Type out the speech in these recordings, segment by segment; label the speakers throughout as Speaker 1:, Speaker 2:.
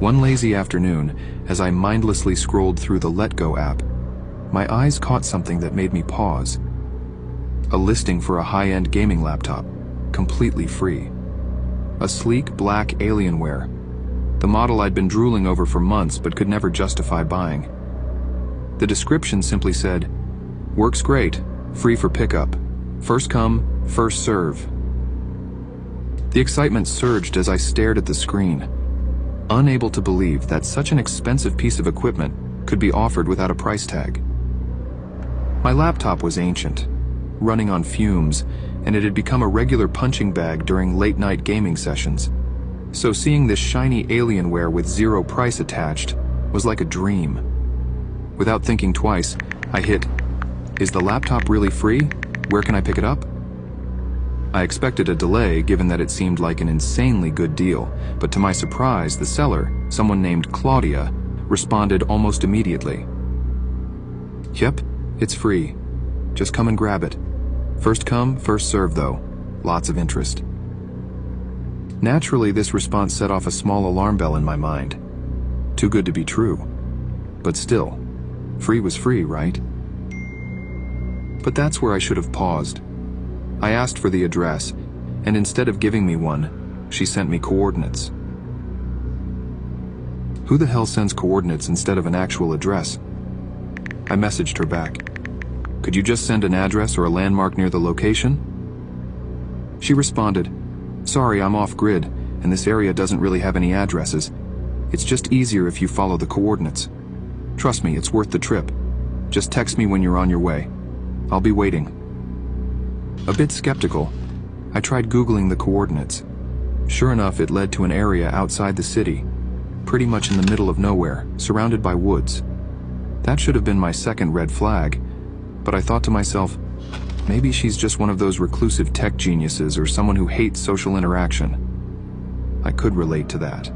Speaker 1: One lazy afternoon, as I mindlessly scrolled through the Letgo app, my eyes caught something that made me pause. A listing for a high-end gaming laptop, completely free. A sleek black Alienware, the model I'd been drooling over for months but could never justify buying. The description simply said, "Works great, free for pickup. First come, first serve." The excitement surged as I stared at the screen, unable to believe that such an expensive piece of equipment could be offered without a price tag. My laptop was ancient, running on fumes, and it had become a regular punching bag during late-night gaming sessions. So seeing this shiny Alienware with zero price attached was like a dream. Without thinking twice, I hit, "Is the laptop really free? Where can I pick it up?" I expected a delay given that it seemed like an insanely good deal, but to my surprise, the seller, someone named Claudia, responded almost immediately. "Yep, it's free. Just come and grab it. First come, first serve though. Lots of interest." Naturally, this response set off a small alarm bell in my mind. Too good to be true. But still, free was free, right? But that's where I should have paused. I asked for the address, and instead of giving me one, she sent me coordinates. Who the hell sends coordinates instead of an actual address? I messaged her back. "Could you just send an address or a landmark near the location?" She responded, "Sorry, I'm off-grid, and this area doesn't really have any addresses. It's just easier if you follow the coordinates. Trust me, it's worth the trip. Just text me when you're on your way. I'll be waiting." A bit skeptical, I tried Googling the coordinates. Sure enough, it led to an area outside the city, pretty much in the middle of nowhere, surrounded by woods. That should have been my second red flag, but I thought to myself, maybe she's just one of those reclusive tech geniuses or someone who hates social interaction. I could relate to that.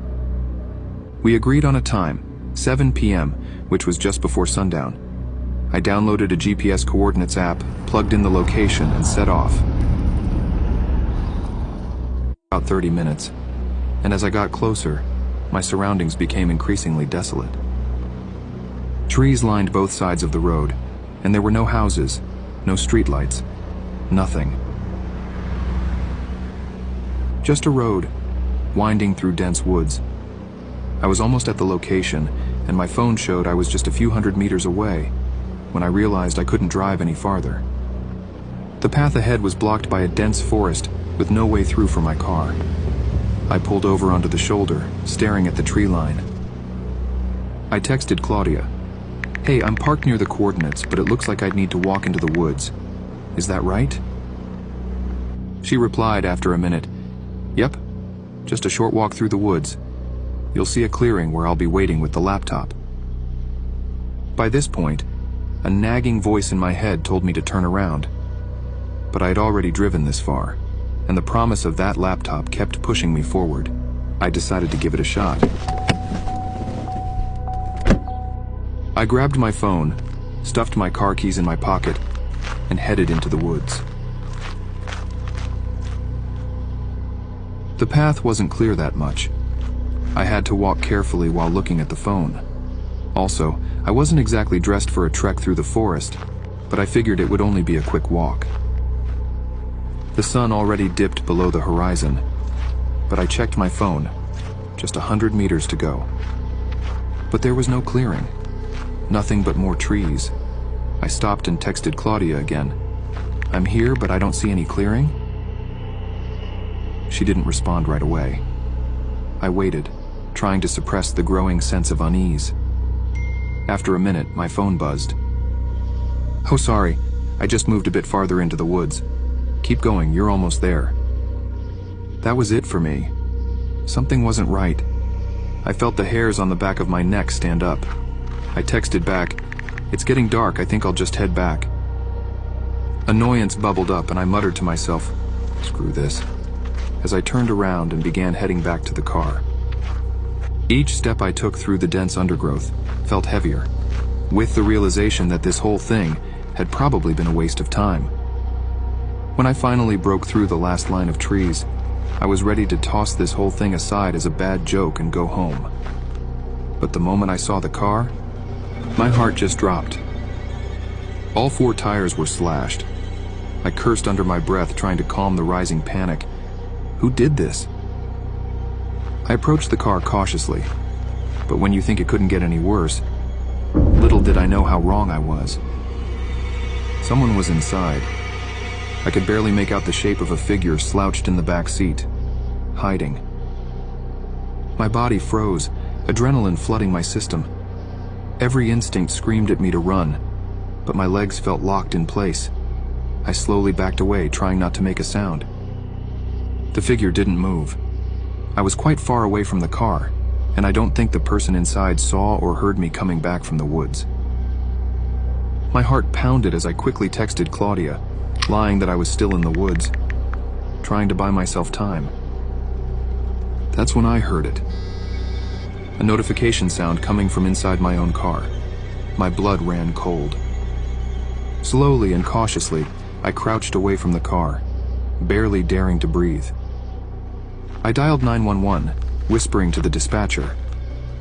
Speaker 1: We agreed on a time, 7 p.m., which was just before sundown. I downloaded a GPS coordinates app, plugged in the location, and set off. About 30 minutes, and as I got closer, my surroundings became increasingly desolate. Trees lined both sides of the road, and there were no houses, no streetlights, nothing. Just a road, winding through dense woods. I was almost at the location, and my phone showed I was just a few hundred meters away, when I realized I couldn't drive any farther. The path ahead was blocked by a dense forest with no way through for my car. I pulled over onto the shoulder, staring at the tree line. I texted Claudia, "Hey, I'm parked near the coordinates, but it looks like I'd need to walk into the woods. Is that right?" She replied after a minute, "Yep, just a short walk through the woods. You'll see a clearing where I'll be waiting with the laptop." By this point, a nagging voice in my head told me to turn around. But I had already driven this far, and the promise of that laptop kept pushing me forward. I decided to give it a shot. I grabbed my phone, stuffed my car keys in my pocket, and headed into the woods. The path wasn't clear that much. I had to walk carefully while looking at the phone. Also, I wasn't exactly dressed for a trek through the forest, but I figured it would only be a quick walk. The sun already dipped below the horizon, but I checked my phone. Just 100 meters to go. But there was no clearing. Nothing but more trees. I stopped and texted Claudia again. "I'm here, but I don't see any clearing." She didn't respond right away. I waited, trying to suppress the growing sense of unease. After a minute, my phone buzzed. "Oh, sorry, I just moved a bit farther into the woods. Keep going, you're almost there." That was it for me. Something wasn't right. I felt the hairs on the back of my neck stand up. I texted back, "It's getting dark, I think I'll just head back." Annoyance bubbled up and I muttered to myself, "Screw this," as I turned around and began heading back to the car. Each step I took through the dense undergrowth felt heavier, with the realization that this whole thing had probably been a waste of time. When I finally broke through the last line of trees, I was ready to toss this whole thing aside as a bad joke and go home. But the moment I saw the car, my heart just dropped. All 4 tires were slashed. I cursed under my breath, trying to calm the rising panic. Who did this? I approached the car cautiously, but when you think it couldn't get any worse, little did I know how wrong I was. Someone was inside. I could barely make out the shape of a figure slouched in the back seat, hiding. My body froze, adrenaline flooding my system. Every instinct screamed at me to run, but my legs felt locked in place. I slowly backed away, trying not to make a sound. The figure didn't move. I was quite far away from the car, and I don't think the person inside saw or heard me coming back from the woods. My heart pounded as I quickly texted Claudia, lying that I was still in the woods, trying to buy myself time. That's when I heard it. A notification sound coming from inside my own car. My blood ran cold. Slowly and cautiously, I crouched away from the car, barely daring to breathe. I dialed 911, whispering to the dispatcher,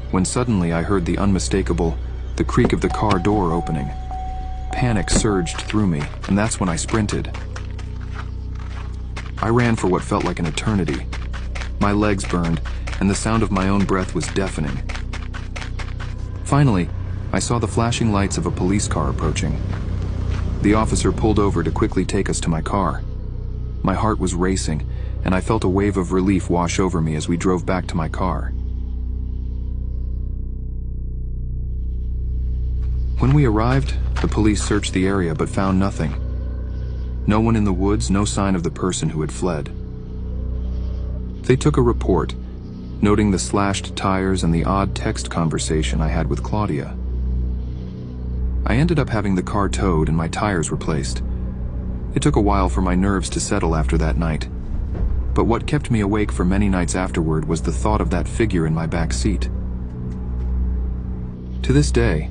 Speaker 1: when suddenly I heard the unmistakable, the creak of the car door opening. Panic surged through me, and that's when I sprinted. I ran for what felt like an eternity. My legs burned, and the sound of my own breath was deafening. Finally, I saw the flashing lights of a police car approaching. The officer pulled over to quickly take us to my car. My heart was racing, and I felt a wave of relief wash over me as we drove back to my car. When we arrived, the police searched the area but found nothing. No one in the woods, no sign of the person who had fled. They took a report, noting the slashed tires and the odd text conversation I had with Claudia. I ended up having the car towed and my tires replaced. It took a while for my nerves to settle after that night, but what kept me awake for many nights afterward was the thought of that figure in my back seat. To this day,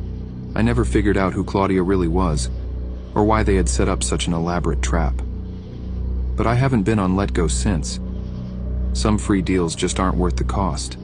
Speaker 1: I never figured out who Claudia really was, or why they had set up such an elaborate trap. But I haven't been on Let Go since. Some free deals just aren't worth the cost.